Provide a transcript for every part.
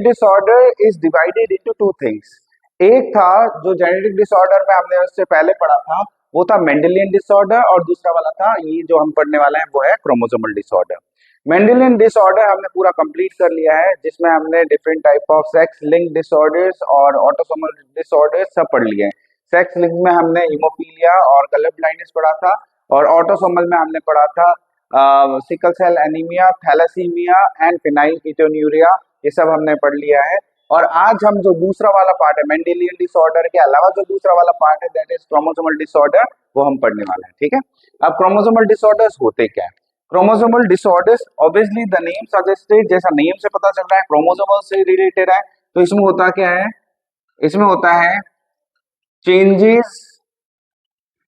Disorder is divided into two things. एक था जो जेनेटिक डिसऑर्डर में हमने उससे पहले पढ़ा था, वो था मेंडेलियन डिसऑर्डर, और दूसरा वाला था ये जो हम पढ़ने वाले हैं वो है क्रोमोसोमल डिसऑर्डर। मेंडेलियन डिसऑर्डर हमने पूरा कंप्लीट कर लिया है, जिसमें हमने different type of sex link disorders और ऑटोसोमल डिसऑर्डर्स सब पढ़ लिए हैं। सेक्स लिंक में हमने हीमोफीलिया और कलर ब्लाइंडनेस पढ़ा था, और ऑटोसोमल में हमने पढ़ा था sickle cell anaemia, thalassaemia and phenylketonuria, ये सब हमने पढ़ लिया है। और आज हम जो दूसरा वाला पार्ट है मेंडेलियन डिसऑर्डर के अलावा जो दूसरा वाला पार्ट है दैट इज क्रोमोसोमल डिसऑर्डर, वो हम पढ़ने वाले हैं। ठीक है, अब क्रोमोसोमल डिसऑर्डर्स होते क्या है? Chromosomal disorders obviously the name suggested, जैसा नेम से पता चल रहा है क्रोमोसोमल से रिलेटेड है, तो इसमें होता क्या है? इसमें होता है changes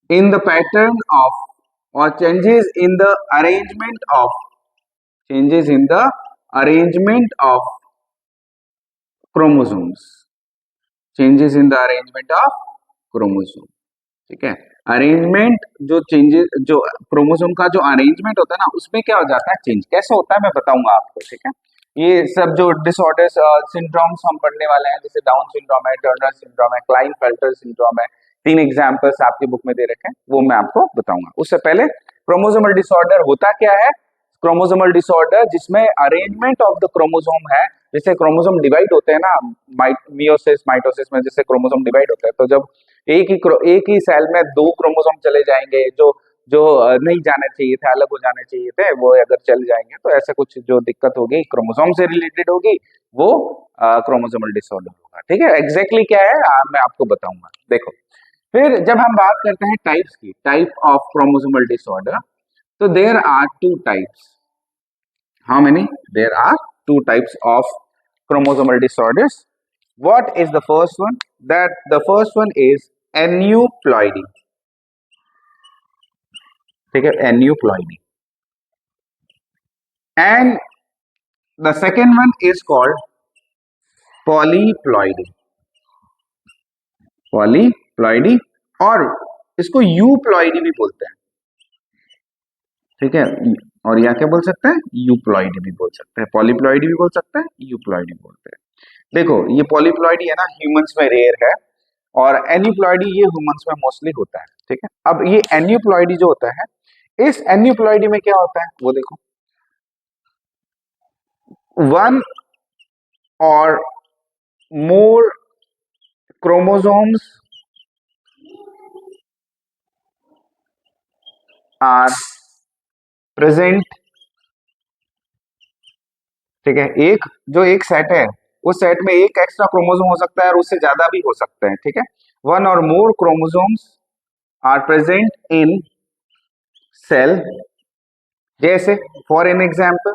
in the pattern of और changes in the arrangement of changes in the arrangement of chromosomes, changes in the arrangement of chromosome। ठीक है, अरेंजमेंट जो चेंजेस, जो क्रोमोसोम का जो अरेंजमेंट होता है ना, उसमें क्या हो जाता है चेंज, कैसे होता है मैं बताऊंगा आपको। ठीक है, ये सब जो डिसऑर्डर्स सिंड्रोम्स हम पढ़ने वाले हैं, जैसे डाउन सिंड्रोम है, टर्नर सिंड्रोम है, क्लाइनफेल्टर सिंड्रोम है, 3 एग्जांपल्स आपकी बुक में दे रखे हैं, वो मैं आपको बताऊंगा। उससे पहले क्रोमोसोमल डिसऑर्डर होता क्या है? क्रोमोसोमल डिसऑर्डर जिसमें अरेंजमेंट ऑफ द क्रोमोसोम है, जैसे क्रोमोसोम डिवाइड होते हैं ना, मियोसिस माइटोसिस में जैसे क्रोमोसोम डिवाइड होता है, तो जब एक ही सेल में 2 क्रोमोसोम चले जाएंगे जो जो नहीं जाने चाहिए थे, अलग हो जाने चाहिए थे, वो अगर चल जाएंगे तो ऐसा कुछ जो दिक्कत होगी क्रोमोसोम से रिलेटेड होगी, वो क्रोमोसोमल डिसऑर्डर होगा। ठीक है, एग्जैक्टली क्या है मैं आपको बताऊंगा। देखो, फिर जब हम बात करते हैं टाइप्स की, टाइप ऑफ क्रोमोसोमल डिसऑर्डर, तो there are 2 types. How many? There are 2 types of chromosomal disorders. What is the first one? That the first one is aneuploidy. ठीक है, aneuploidy. And the second one is called polyploidy. Polyploidy और इसको euploidy भी बोलते हैं। ठीक है, और यहाँ क्या बोल सकते हैं? यूप्लॉइडी भी बोल सकते हैं, पॉलीप्लॉइडी भी बोल सकते हैं, यूप्लॉइडी बोलते हैं। देखो, ये पॉलीप्लॉइडी है ना, ह्यूमंस में रेयर है, और एन्यूप्लॉइडी ये ह्यूमंस में मोस्टली होता है। ठीक है, अब ये एन्यूप्लॉइडी जो होता है, इस एन्यूप्लॉइडी में क्या होता है वो देखो, 1 or more chromosomes are present। ठीक है, एक सेट है, उस सेट में एक एक्स्ट्रा क्रोमोसोम हो सकता है और उससे ज्यादा भी हो सकते हैं। ठीक है, 1 or more chromosomes are present in cell, जैसे फॉर एन एग्जाम्पल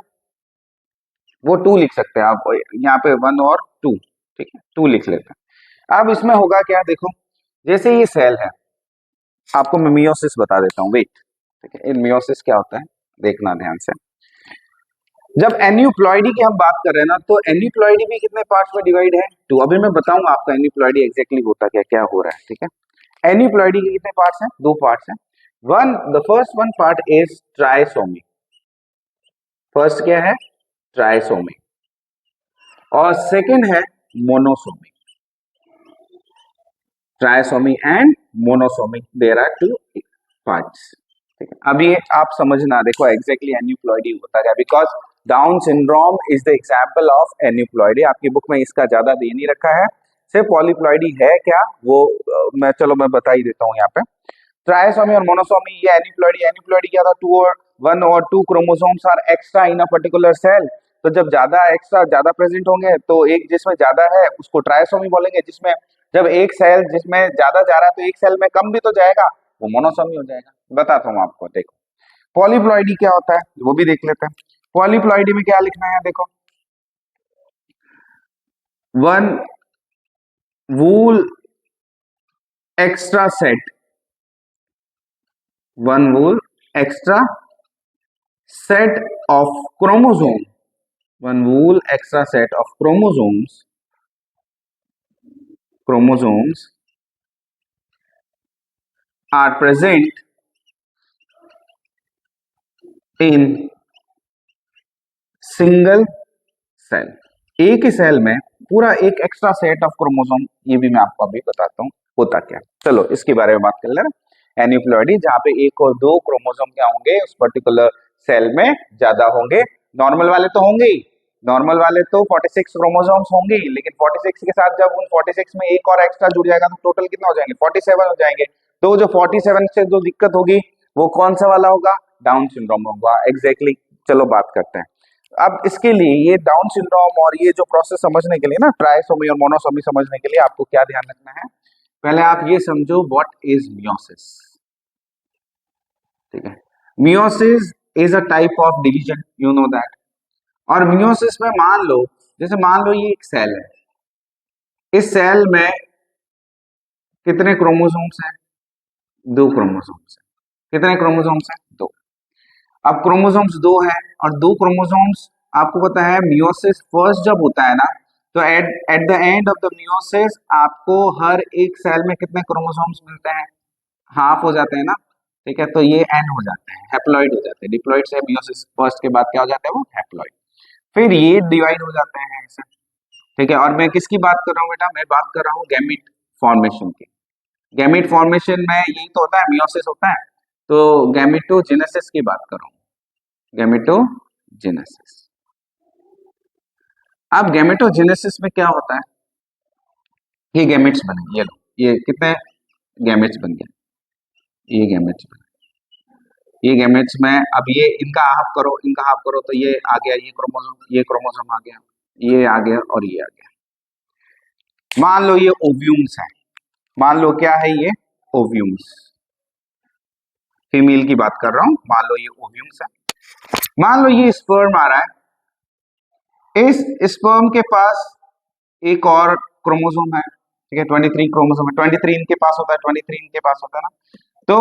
वो 2 लिख सकते हैं आप यहाँ पे, 1 और 2। ठीक है, 2 लिख लेते हैं। अब इसमें होगा क्या, देखो, जैसे ये सेल है, आपको मैं मियोसिस बता देता हूँ, वेट। ठीक है, इन मियोसिस क्या होता है देखना ध्यान से। जब एन्यूप्लॉइडी की हम बात कर रहे हैं ना, तो एन्यूप्लॉइडी भी कितने पार्ट्स में डिवाइड है? 2। अभी मैं बताऊंगा आपको एन्यूप्लॉइडी एग्जैक्टली होता क्या क्या हो रहा है। ठीक है, एन्यूप्लॉइडी के कितने पार्ट्स हैं? 2 पार्ट्स हैं। The first one part is trisomy. First क्या है? ट्राइसोमी। और सेकेंड है monosomy. Trisomy and monosomy, there are 2 parts. ठीक है, अब ये आप समझना, देखो एग्जैक्टली एन्यूप्लॉइडी होता है, because down syndrome is the example of aneuploidy. आपकी बुक में इसका ज्यादा दे नहीं रखा है, सिर्फ पॉलीप्लॉइडी है क्या वो मैं बता ही देता हूँ यहाँ पे। ट्राइसोमी और मोनोसोमी, ये एन्यूप्लॉइडी क्या था? 1 or 2 chromosomes are extra in a particular cell. तो जब ज्यादा प्रेजेंट होंगे, तो एक जिसमें ज्यादा है उसको ट्राइसोमी बोलेंगे, जिसमें जब एक सेल जिसमें ज्यादा जा रहा है तो एक सेल में कम भी तो जाएगा, वो मोनोसोमी हो जाएगा। बताता हूँ आपको, देखो पॉलीप्लॉइडी क्या होता है वो भी देख लेते हैं। पॉलीप्लॉइडी में क्या लिखना है, देखो, 1 whole extra set, 1 whole extra set of chromosome, 1 wool extra set of chromosomes are present in single cell, एक ही सेल में पूरा एक एक्स्ट्रा सेट ऑफ क्रोमोसोम, ये भी मैं आपको अभी बताता हूँ होता क्या। चलो इसके बारे में बात कर लेना। एन्यूप्लॉइडी, जहाँ पे एक और दो क्रोमोसोम क्या होंगे उस पर्टिकुलर सेल में ज्यादा होंगे। नॉर्मल वाले तो होंगे ही, नॉर्मल वाले तो 46 क्रोमोसोम्स होंगे ही, लेकिन 46 के साथ जब उन 46 में एक और एक्स्ट्रा जुड़ जाएगा तो टोटल कितना हो जाएंगे, 47 हो जाएंगे। तो जो 47 से जो दिक्कत होगी वो कौन सा वाला होगा, डाउन सिंड्रोम होगा। एग्जैक्टली चलो बात करते हैं। अब इसके लिए ये डाउन सिंड्रोम और ये जो प्रोसेस समझने के लिए ना, ट्राइसोमी और मोनोसोमी समझने के लिए आपको क्या ध्यान रखना है, पहले आप ये समझो व्हाट इज मियोसिस। ठीक है, meiosis is a type of division, you know that. और मियोसिस में मान लो, जैसे मान लो ये एक सेल है, इस सेल में कितने क्रोमोसोम्स हैं, 2 क्रोमोसोम्स हैं। कितने क्रोमोसोम्स हैं, 2। अब क्रोमोसोम्स 2 हैं और 2 क्रोमोसोम्स, आपको पता है मियोसिस फर्स्ट जब होता है ना, तो at the end of the meiosis आपको हर एक सेल में कितने क्रोमोसोम्स मिलते हैं, हाफ हो जाते हैं ना। ठीक है, तो ये एन हो जाते हैं, हैप्लॉइड हो जाते हैं। डिप्लॉइड से मियोसिस फर्स्ट के बाद क्या हो जाता है, वो हैप्लॉइड। फिर ये डिवाइड हो जाते हैं ऐसे। ठीक है, और मैं किसकी बात कर रहा हूँ बेटा, मैं बात कर रहा हूँ गैमीट फॉर्मेशन की। गैमीट फॉर्मेशन में यही तो होता है, मियोसिस होता है। तो गैमेटोजेनेसिस की बात कर रहा हूँ, गैमेटोजेनेसिस। अब गैमेटोजेनेसिस में क्या होता है, ये गैमेट्स बने, ये लो, ये कितने गैमेट्स बन गए, ये गैमेट्स बने। ये गैमेट्स में अब ये इनका हाफ करो, इनका हाफ करो, तो ये आ गया, ये क्रोमोसोम आ गया, ये आ गया और ये आ गया। मान लो ये ओव्यूम्स है, मान लो क्या है ये, ओव्यूम्स। फीमेल की बात कर रहा हूं, मान लो ये ओव्यूम्स है। मान लो ये स्पर्म आ रहा है, इस स्पर्म के पास एक और क्रोमोसोम है। ठीक है, 23 क्रोमोसोम है, 23 इनके पास होता है, 23 इनके पास होता है ना। तो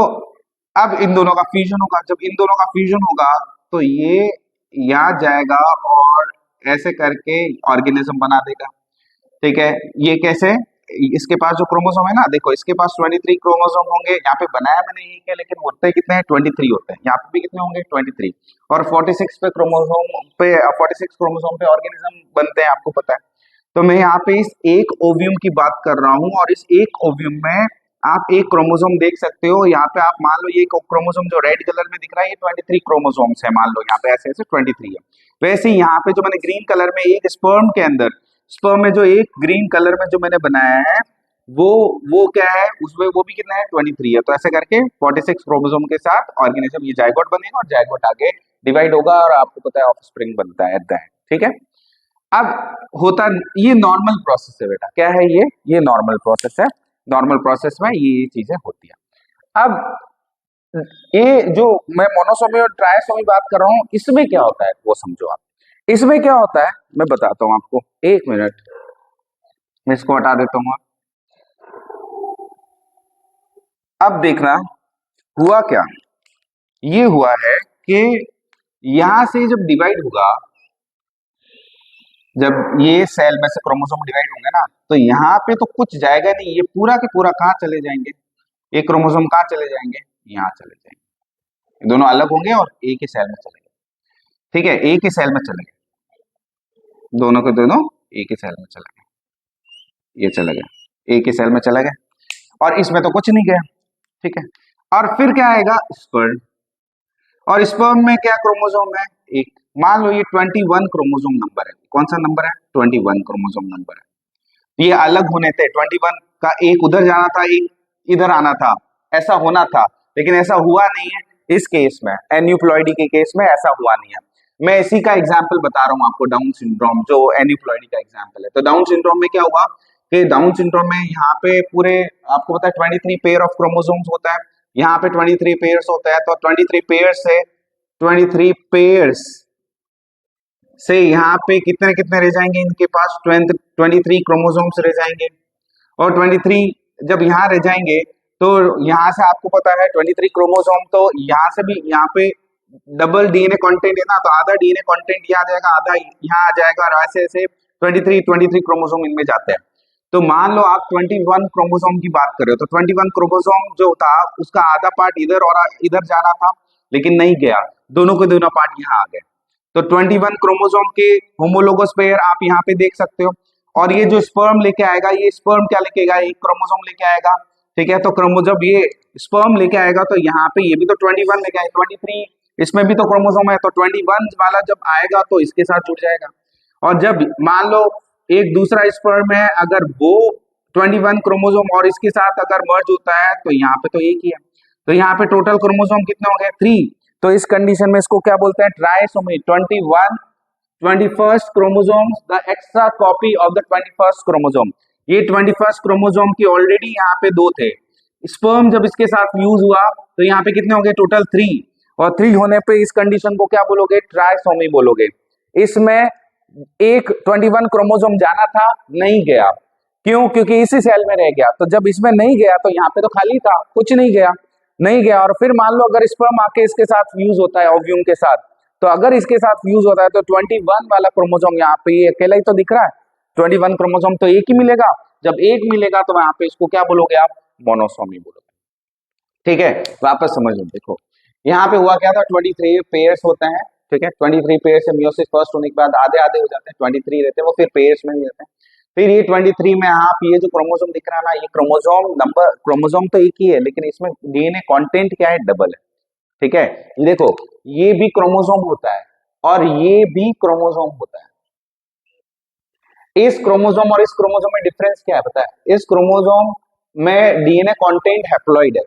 अब इन दोनों का फ्यूजन होगा, जब इन दोनों का फ्यूजन होगा तो ये यहाँ जाएगा और ऐसे करके ऑर्गेनिज्म बना देगा। ठीक है, ये कैसे, इसके पास जो क्रोमोसोम है ना, देखो इसके पास 23 क्रोमोसोम होंगे, यहाँ पे बनाया मैंने यही है, लेकिन होते कितने हैं, 23 होते हैं। यहाँ पे भी कितने होंगे, 23। और 46 पे क्रोमोसोम पे ऑर्गेनिज्म बनते हैं, आपको पता है। तो मैं यहाँ पे इस एक ओव्यूम की बात कर रहा हूँ, और इस एक ओव्यूम में आप एक क्रोमोसोम देख सकते हो। यहाँ पे आप मान लो ये क्रोमोसोम जो रेड कलर में दिख रहा है, ये 23 क्रोमोसोम्स है, मान लो यहाँ पे ऐसे ऐसे 23 है। वैसे ही यहाँ पे जो मैंने ग्रीन कलर में एक स्पर्म के अंदर, स्पर्म में जो एक ग्रीन कलर में जो मैंने बनाया है, वो क्या है, उसमें वो भी कितना है, 23 है। तो ऐसे करके 46 क्रोमोसोम के साथ ऑर्गेनिज्म, ये जायगोट बनेगा और जायगोट आगे डिवाइड होगा और आपको पता है ऑफस्प्रिंग बनता है एट द एंड। ठीक है, अब होता, ये नॉर्मल प्रोसेस है बेटा, क्या है ये नॉर्मल प्रोसेस है। नॉर्मल प्रोसेस में ये चीजें होती है। अब ये जो मैं मोनोसोमी और ट्राइसोमी बात कर रहा हूँ, इसमें क्या होता है वो समझो आप। इसमें क्या होता है मैं बताता हूँ आपको, 1 मिनट मैं इसको हटा देता हूँ। अब देखना हुआ क्या, ये हुआ है कि यहां से जब डिवाइड होगा, जब ये सेल में से क्रोमोसोम डिवाइड होंगे ना, तो यहाँ पे तो कुछ जाएगा नहीं, ये पूरा के पूरा कहाँ चले जाएंगे, ये क्रोमोसोम कहाँ चले जाएंगे, यहाँ चले जाएंगे। दोनों अलग होंगे और एक ही सेल में चले गए। ठीक है, एक ही सेल में चले गए, दोनों के दोनों एक ही सेल में चले गए, ये चले गए, एक ही सेल में चले गए, और इसमें तो कुछ नहीं गया। ठीक है, और फिर क्या आएगा, स्पर्म। और स्पर्म में क्या क्रोमोसोम है, एक। मान लो ये 21 क्रोमोसोम नंबर है, कौन सा नंबर है, 21 क्रोमोसोम नंबर है। ये अलग होने थे, 21 का एक उधर जाना था, एक इधर आना था, ऐसा होना था, लेकिन ऐसा हुआ नहीं है इस केस में। एन्यूप्लॉइडी के केस में ऐसा हुआ नहीं है। मैं इसी का एग्जाम्पल बता रहा हूँ आपको, डाउन सिंड्रोम जो एन्यूप्लॉइडी का एग्जाम्पल है। तो डाउन सिंड्रोम में क्या हुआ कि डाउन सिंड्रोम में यहाँ पे पूरे, आपको पता है 23 पेयर ऑफ क्रोमोसोम्स होता है, यहाँ पे 23 पेयर्स होता है। तो 23 पेयर्स से 23 पेयर्स से यहाँ पे कितने कितने रह जाएंगे, इनके पास 23 क्रोमोसोम्स रह जाएंगे। और 23 जब यहाँ रह जाएंगे तो यहाँ से आपको पता है 23 क्रोमोसोम, तो यहाँ से भी यहाँ पे डबल डीएनए कंटेंट है ना, तो आधा डीएनए कंटेंट यहाँ आ जाएगा, आधा यहाँ आ जाएगा, और ऐसे ऐसे 23 क्रोमोसोम इनमें जाते हैं। तो मान लो आप 21 क्रोमोसोम की बात कर रहे हो, तो 21 क्रोमोसोम जो था उसका आधा पार्ट इधर और इधर जाना था, लेकिन नहीं गया, दोनों के दोनों पार्ट यहाँ आ गए। तो 21 क्रोमोसोम के होमोलोगस पेयर आप यहाँ पे देख सकते हो। और ये जो स्पर्म लेके आएगा, ये स्पर्म क्या लेके आएगा, एक क्रोमोसोम लेके आएगा, ठीक है। तो जब ये स्पर्म लेके आएगा तो यहाँ पे ये भी तो 21 लेके आएगा, 23 इसमें भी तो क्रोमोसोम है, तो 21 वाला जब आएगा तो इसके साथ जुड़ जाएगा। और जब मान लो एक दूसरा स्पर्म है, अगर वो 21 क्रोमोसोम और इसके साथ अगर मर्ज होता है तो यहाँ पे तो एक ही है, तो यहाँ पे टोटल क्रोमोसोम कितने हो गए, 3। तो इस कंडीशन में इसको क्या बोलते हैं, trisomy. 21 chromosome, the extra copy of the 21 chromosome. ये 21 क्रोमोसोम की ऑलरेडी यहाँ पे 2 थे, स्पर्म जब इसके साथ फ्यूज हुआ तो यहाँ पे कितने हो गए, टोटल 3। और 3 होने पे इस कंडीशन को क्या बोलोगे, ट्राइसोमी बोलोगे। इसमें एक 21 क्रोमोसोम जाना था, नहीं गया, क्यों, क्योंकि इसी सेल में रह गया। तो जब इसमें नहीं गया तो यहाँ पे तो खाली था, कुछ नहीं गया, नहीं गया। और फिर मान लो अगर स्पर्म आके इसके साथ फ्यूज होता है ओव्यूम के साथ, तो अगर इसके साथ फ्यूज होता है तो 21 वाला क्रोमोसोम यहाँ पे ये अकेला ही तो दिख रहा है, 21 क्रोमोसोम तो एक ही मिलेगा। जब एक मिलेगा तो यहाँ पे इसको क्या बोलोगे आप, मोनोसोमी बोलोगे, ठीक है। वापस समझ लो, देखो यहाँ पे हुआ क्या था, 23 पेयर्स होते हैं, ठीक है। 23 पेयर से मियोसिस फर्स्ट होने के बाद आधे आधे हो जाते हैं, 23 रहते हैं वो, फिर पेयर्स में नहीं रहते हैं। फिर ये 23 में आप ये जो क्रोमोसोम दिख रहा है ना, ये क्रोमोसोम तो एक ही है, लेकिन इसमें डीएनए कंटेंट क्या है, डबल है, ठीक है। देखो ये भी क्रोमोसोम होता है और ये भी क्रोमोसोम होता है। इस क्रोमोसोम और इस क्रोमोसोम में डिफरेंस क्या है पता है, इस क्रोमोसोम में डीएनए कंटेंट हैप्लॉइड है,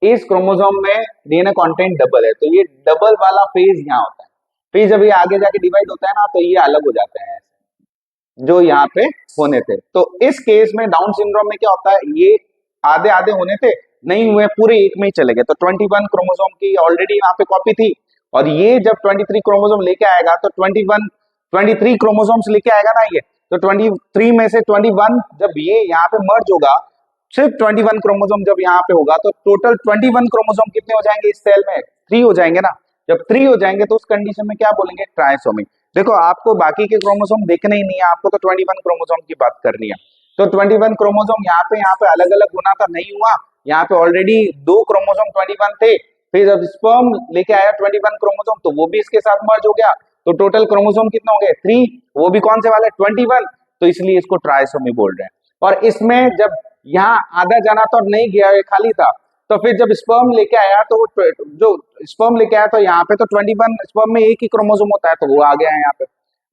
इस क्रोमोसोम में डीएनए कंटेंट डबल है। तो ये डबल वाला फेज यहाँ होता है, फिर जब ये आगे जाके डिवाइड होता है ना तो ये अलग हो जाते हैं जो यहाँ पे होने थे। तो इस केस में डाउन सिंड्रोम में क्या होता है, ये आधे आधे होने थे, नहीं हुए, पूरे एक में ही चले गए। तो 21 क्रोमोसोम की ऑलरेडी यहाँ पे कॉपी थी, और ये जब 23 क्रोमोसोम लेके आएगा तो 23 क्रोमोसोम्स लेके आएगा ना ये, तो 23 में से 21 जब ये यहाँ पे मर्ज होगा, सिर्फ 21 क्रोमोसोम जब यहाँ पे होगा तो टोटल 21 क्रोमोसोम कितने हो जाएंगे इस सेल में, 3 हो जाएंगे ना। जब 3 हो जाएंगे तो उस कंडीशन में क्या बोलेंगे, ट्राइसोमी। देखो आपको बाकी के क्रोमोसोम देखने ही नहीं है, आपको तो 21 क्रोमोसोम की बात करनी है। तो 21 क्रोमोसोम यहाँ पे अलग अलग होना था, नहीं हुआ, यहाँ पे ऑलरेडी 2 क्रोमोसोम 21 थे। फिर जब स्पर्म लेके आया 21 क्रोमोसोम तो वो भी इसके साथ मर्ज हो गया, तो टोटल क्रोमोसोम कितना हो गए, 3, वो भी कौन से वाले, 21। तो इसलिए इसको ट्राइसोमी बोल रहे हैं। और इसमें जब यहाँ आधा जाना था और नहीं गया, ये खाली था, तो फिर जब स्पर्म लेके आया तो जो स्पर्म लेके आया तो यहाँ पे तो 21 स्पर्म में एक ही क्रोमोसोम होता है, तो वो आ गया है यहाँ पे,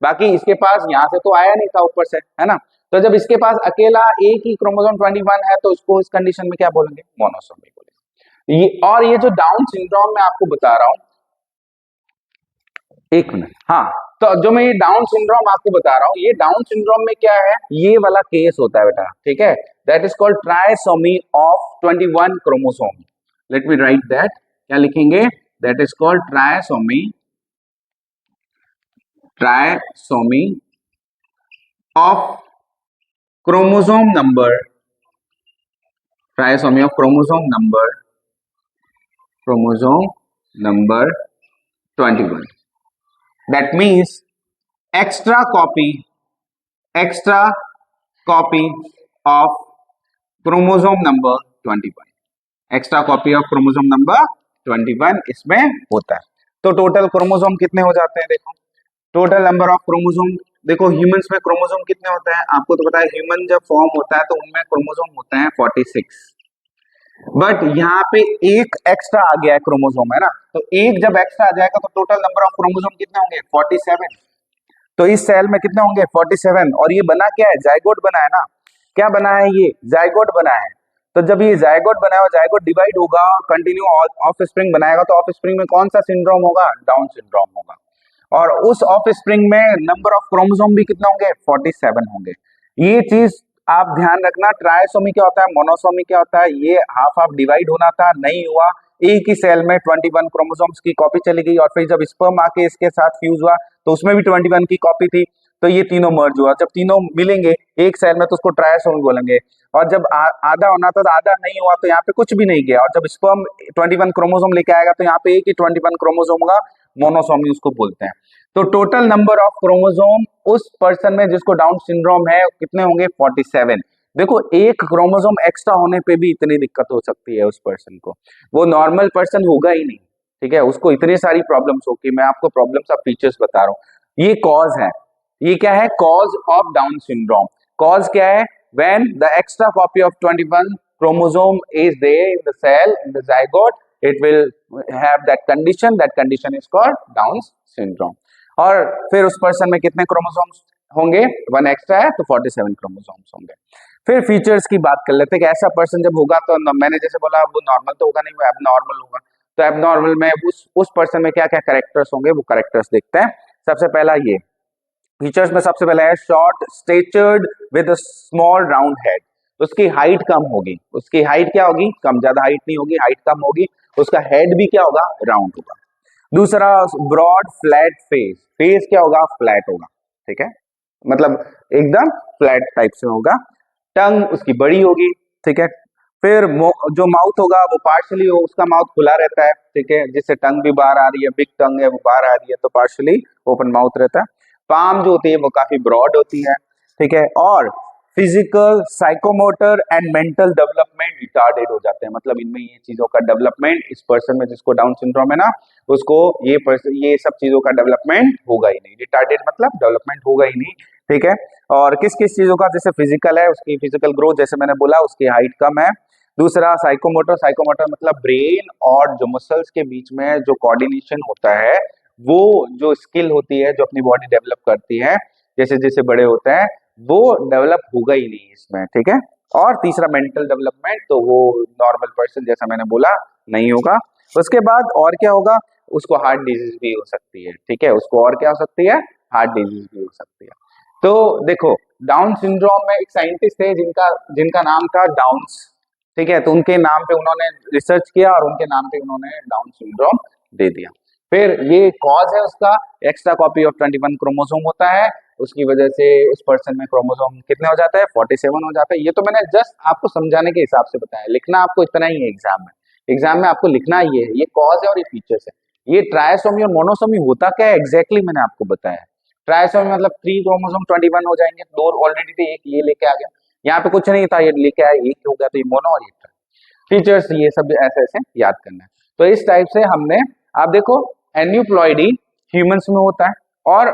बाकी इसके पास यहाँ से तो आया नहीं था ऊपर से, है ना। तो जब इसके पास अकेला एक ही क्रोमोसोम 21 है तो उसको इस कंडीशन में क्या बोलेंगे, मोनोसोमी बोलेंगे। ये जो डाउन सिंड्रोम में आपको बता रहा हूँ, एक मिनट, हाँ, तो जो मैं ये डाउन सिंड्रोम आपको बता रहा हूँ, ये डाउन सिंड्रोम में क्या है, ये वाला केस होता है बेटा, ठीक है। That is called trisomy of 21 chromosome. Let me right that, क्या लिखेंगे, that is called trisomy of chromosome number, trisomy of chromosome number 21। That means extra copy of chromosome number 21, extra copy of chromosome number 21 इसमें होता है। तो total chromosome कितने हो जाते हैं, देखो टोटल नंबर ऑफ क्रोमोसोम, देखो ह्यूमंस में क्रोमोसोम कितने होते हैं, आपको तो पता है, ह्यूमन जब फॉर्म होता है तो उनमें क्रोमोसोम होते हैं 46, बट यहाँ पे एक एक्स्ट्रा आ गया है क्रोमोसोम, है ना। तो एक जब एक्स्ट्रा आ जाएगा तो टोटल नंबर ऑफ क्रोमोसोम कितने होंगे, 47। तो इस सेल में कितने होंगे, 47। और ये बना क्या है, जाइगोट बना है ना, क्या बना है, ये जाइगोट बना है। तो जब ये जाइगोट बनाया, जाइगोट डिवाइड होगा और कंटिन्यू ऑफ स्प्रिंग बनाएगा, तो ऑफ स्प्रिंग में कौन सा सिंड्रोम होगा, डाउन सिंड्रोम होगा। और उस ऑफ स्प्रिंग में नंबर ऑफ क्रोमोसोम भी कितना होंगे, 47 होंगे। ये चीज आप ध्यान रखना, ट्राइसोमी क्या होता है, मोनोसोमी क्या होता है, ये हाफ हाफ डिवाइड होना था, नहीं हुआ, एक ही सेल में 21 क्रोमोसोम्स की कॉपी चली गई, और फिर जब स्पर्म आके इसके साथ फ्यूज हुआ तो उसमें भी 21 की कॉपी थी, तो ये तीनों मर्ज हुआ। जब तीनों मिलेंगे एक सेल में तो उसको ट्राइसोमी बोलेंगे। और जब आधा होना था तो आधा नहीं हुआ, तो यहाँ पे कुछ भी नहीं गया, और जब स्पर्म 21 क्रोमोसोम लेके आएगा तो यहाँ पे एक ही 21 क्रोमोसोम होगा, मोनोसोमी उसको बोलते हैं। तो टोटल नंबर ऑफ क्रोमोसोम उस पर्सन में जिसको डाउन सिंड्रोम है कितने होंगे, 47। देखो एक क्रोमोसोम एक्स्ट्रा होने पे भी इतनी दिक्कत हो सकती है उस पर्सन को, वो नॉर्मल पर्सन होगा ही नहीं, ठीक है, उसको इतनी सारी प्रॉब्लम्स हो कि मैं आपको प्रॉब्लम्स ऑफ फीचर्स बता रहा हूँ। ये कॉज है, ये क्या है, cause of Down syndrome. Cause क्या है, when the extra copy of 21 chromosome is there in the cell in the zygote, it will have that condition is called Down syndrome. और फिर उस पर्सन में कितने क्रोमोसोम्स होंगे, 1 एक्स्ट्रा है तो 47 क्रोमोसोम्स होंगे। फिर फीचर्स की बात कर लेते हैं कि ऐसा पर्सन जब होगा तो मैंने जैसे बोला वो नॉर्मल तो होगा नहीं, वो एबनॉर्मल होगा। तो एबनॉर्मल में उस पर्सन में क्या क्या कैरेक्टर्स होंगे, वो कैरेक्टर्स देखते हैं। सबसे पहला ये फीचर्स में सबसे पहला है short statured with a small round head. उसकी हाइट कम होगी, उसकी हाइट क्या होगी, कम, ज्यादा हाइट नहीं होगी, हाइट कम होगी। उसका हेड भी क्या होगा, राउंड होगा। दूसरा ब्रॉड फ्लैट फेस, फेस क्या होगा, फ्लैट होगा, ठीक है, मतलब एकदम फ्लैट टाइप से होगा। टंग उसकी बड़ी होगी, ठीक है। फिर जो माउथ होगा वो पार्शली हो, उसका माउथ खुला रहता है, ठीक है, जिससे टंग भी बाहर आ रही है, बिग टंग है वो बाहर आ रही है, तो पार्शली ओपन माउथ रहता है। पाम जो होती है वो काफी ब्रॉड होती है, ठीक है। और physical, psychomotor and mental development retarded हो जाते हैं, मतलब इनमें ये चीजों का डेवलपमेंट इस पर्सन में जिसको डाउन सिंड्रोम है ना, उसको ये सब चीजों का डेवलपमेंट होगा ही नहीं। रिटार्डेड मतलब डेवलपमेंट होगा ही नहीं, ठीक है। और किस किस चीजों का, जैसे फिजिकल है, उसकी फिजिकल ग्रोथ जैसे मैंने बोला, उसकी हाइट कम है। दूसरा साइकोमोटर, साइकोमोटर मतलब ब्रेन और जो मसल्स के बीच में जो कोऑर्डिनेशन होता है, वो जो स्किल होती है जो अपनी बॉडी डेवलप करती है जैसे जैसे बड़े होते हैं, वो डेवलप होगा ही नहीं इसमें, ठीक है। और तीसरा मेंटल डेवलपमेंट, तो वो नॉर्मल पर्सन जैसा मैंने बोला नहीं होगा। उसके बाद और क्या होगा, उसको हार्ट डिजीज भी हो सकती है, ठीक है, उसको और क्या हो सकती है, हार्ट डिजीज भी हो सकती है। तो देखो, डाउन सिंड्रोम में एक साइंटिस्ट थे जिनका जिनका नाम था डाउन्स, ठीक है, तो उनके नाम पे उन्होंने रिसर्च किया और उनके नाम पे उन्होंने डाउन सिंड्रोम दे दिया। फिर ये कॉज है उसका, एक्स्ट्रा कॉपी ऑफ 21 क्रोमोसोम होता है, उसकी वजह से उस पर्सन में क्रोमोसोम कितने हो जाता है, 47 हो जाता है। ये तो मैंने जस्ट आपको समझाने के हिसाब से बताया, लिखना आपको इतना ही है एग्जाम में, एग्जाम में आपको लिखना ये है, ये कॉज है और ये फीचर्स है। ये ट्रायसोमी और मोनोसोमी होता क्या है एग्जैक्टली मैंने आपको बताया। ट्रायसोमी मतलब 3 क्रोमोसोम 21 हो जाएंगे, 2 ऑलरेडी थे, एक ये लेके आ गया, यहाँ पे कुछ नहीं था, ये लेके आया, एक हो गया, तो ये मोनो और ये ट्राई। फीचर्स ये सब ऐसे ऐसे याद करना है। तो इस टाइप से हमने, आप देखो एन्यूप्लॉइडी ह्यूमंस में होता है, और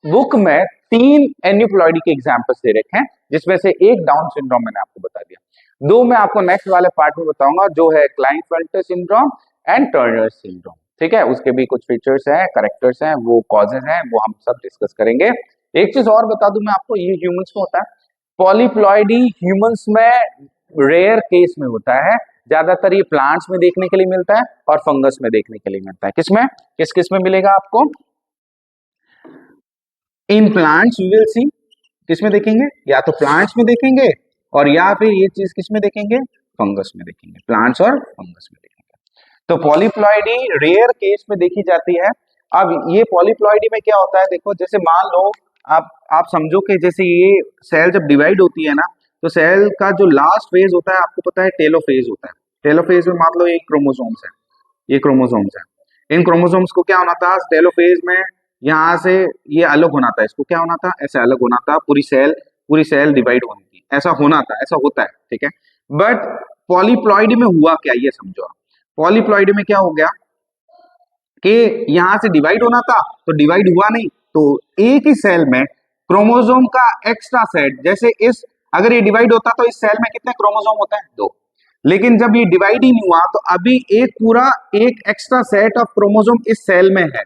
बुक में 3 एन्यूप्लॉइडी के एग्जांपल्स दे रखे हैं, जिसमें से एक डाउन सिंड्रोम मैंने आपको बता दिया। 2 मैं आपको नेक्स्ट वाले पार्ट में बताऊंगा, जो है Klinefelter syndrome and Turner syndrome, ठीक है। उसके भी कुछ फीचर्स हैं, कैरेक्टर्स हैं, वो कॉजेज हैं, वो हम सब डिस्कस करेंगे। एक चीज और बता दूं मैं आपको, ये ह्यूमंस में होता है। पॉलीप्लॉइडी ह्यूमंस में रेयर केस में होता है, ज्यादातर ये प्लांट्स में देखने के लिए मिलता है और फंगस में देखने के लिए मिलता है। किसमें, किस किस में मिलेगा आपको, in plants you will see, किसमें देखेंगे, या तो प्लांट्स में देखेंगे, और या फिर ये चीज किसमें देखेंगे, फंगस में देखेंगे, प्लांट्स और फंगस में देखेंगे। तो पॉलीप्लॉइडी रेयर केस में देखी जाती है। अब ये पॉलीप्लॉइडी में क्या होता है, देखो जैसे मान लो आप समझो कि जैसे ये सेल जब डिवाइड होती है ना, तो सेल का जो लास्ट फेज होता है, आपको पता है टेलोफेज होता है। टेलोफेज में मान लो ये क्रोमोसोम्स है, ये क्रोमोसोम्स है, इन क्रोमोसोम्स को क्या होना था टेलोफेज में, यहाँ से ये अलग होना था, इसको क्या होना था, ऐसे अलग होना था, पूरी सेल डिवाइड होनी थी, ऐसा होना था, ऐसा होता है, ठीक है। बट पॉलीप्लॉइडी में हुआ क्या, ये समझो। पॉलीप्लॉइडी में क्या हो गया कि यहां से डिवाइड होना था तो डिवाइड हुआ नहीं, तो एक ही सेल में क्रोमोसोम का एक्स्ट्रा सेट, जैसे इस अगर ये डिवाइड होता तो इस सेल में कितने क्रोमोसोम होते हैं, 2। लेकिन जब ये डिवाइड ही नहीं हुआ तो अभी एक एक्स्ट्रा सेट ऑफ क्रोमोसोम इस सेल में है,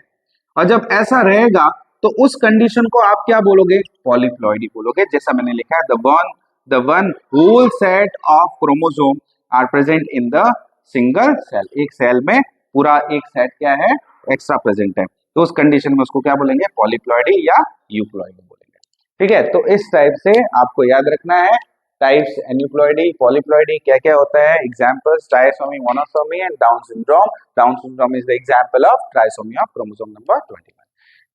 और जब ऐसा रहेगा तो उस कंडीशन को आप क्या बोलोगे, पॉलीप्लॉइडी बोलोगे। जैसा मैंने लिखा है, the one whole set of chromosome are present in the single cell, एक सेल में पूरा एक सेट क्या है, एक्स्ट्रा प्रेजेंट है, तो उस कंडीशन में उसको क्या बोलेंगे, पॉलीप्लॉइडी या यूप्लॉइडी बोलेंगे, ठीक है। तो इस टाइप से आपको याद रखना है टाइप्स, एन्यूप्लॉइडी, पॉलीप्लॉइडी क्या क्या होता है, examples trisomy, monosomy and down syndrome. Down syndrome is the example of trisomy of chromosome number 21।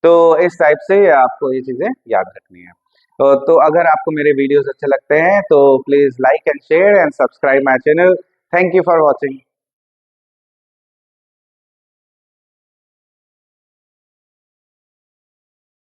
तो इस टाइप से आपको ये चीजें याद रखनी है। तो अगर आपको मेरे वीडियोस अच्छे लगते हैं तो please like and share and subscribe my channel. Thank you for watching.